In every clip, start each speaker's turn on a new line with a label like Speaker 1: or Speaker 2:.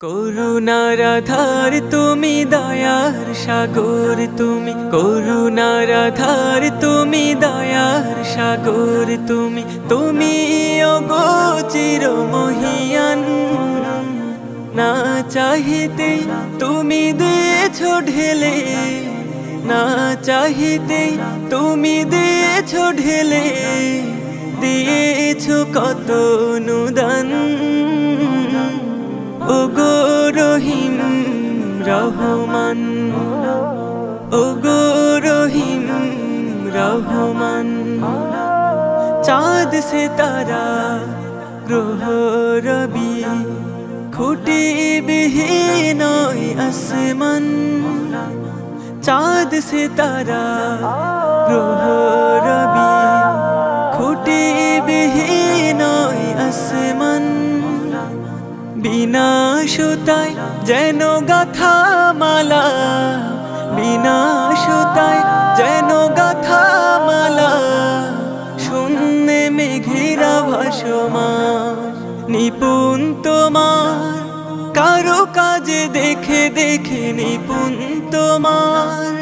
Speaker 1: করুণার আধার তুমি, দয়ার সাগর তুমি, করুণার আধার তুমি, দয়ার সাগর তুমি, তুমি ওগো চিরমহিয়ান। না চাহিতে তুমি দিয়েছো ঢেলে, না চাহিতে তুমি দিয়েছো ঢেলে, দিয়েছো কত অনুদান। ওগো রহিম রহমান, ওগো রহিম রহমান। চাঁদ সিতারা গ্রহ রবি, খুঁটি বিহীন আসমান। চাঁদ সিতারা গ্রহ রবি, খুঁটি বিহীন আসমান। বিনা সুতায় যেন গাথা মালা, বিনা সুতায় যেন গাথা মালা। শূন্যে মেঘেরা ভাসমান, নিপুণ তোমার কারো কাজে দেখে দেখে, নিপুণ তোমার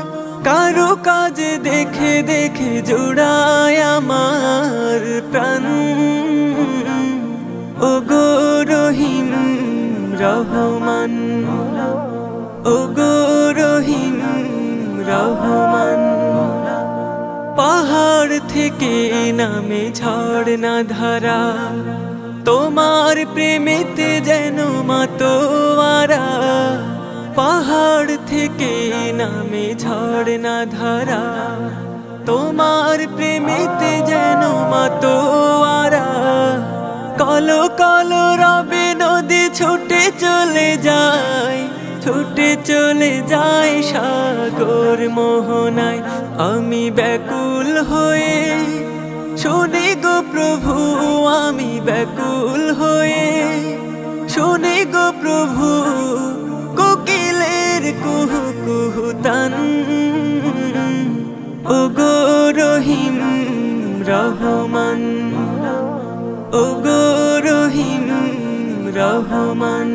Speaker 1: কারো কাজে দেখে দেখে, জোড়ায় আমার প্রাণ। ওগো রহিম রহমান, ওগো রহিম রহমান। পাহাড় থেকে নামে ঝর্ণা ধারা, তোমার প্রেমেতে যেন মাতোয়ারা। পাহাড় থেকে নামে ঝর্ণা ধারা, তোমার প্রেমেতে যেন মাতোয়ারা। কালো কালো রবে নদী ছুটে চলে যায়, ছুটে চলে যায় সাগর মোহনায়। আমি ব্যাকুল হয়ে শুনি গো প্রভু, আমি ব্যাকুল হয়ে শুনি গো প্রভু, কোকিলের কুহু কুহু তান। ওগো রহিম রহমান, ওগো রহিম রহমান।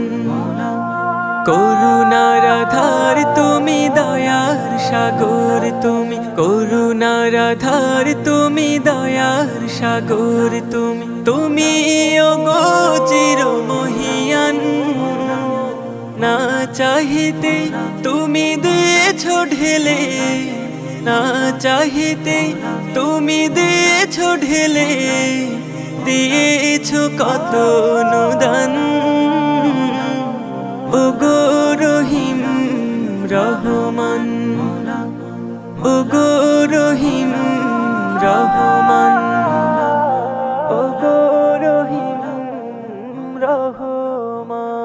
Speaker 1: করুণার আধার তুমি, দয়ার সাগর তুমি, করুণার আধার তুমি, দয়ার সাগর তুমি, তুমি ওগো চিরমহিয়ান। না চাহিতে তুমি দিয়েছো ঢেলে, না চাহিতে তুমি দিয়েছো ঢেলে, দিয়েছো কত অনুদান। ওগো রহিম রহমান, ওগো রহিম রহমান, ওগো রহিম রহমান।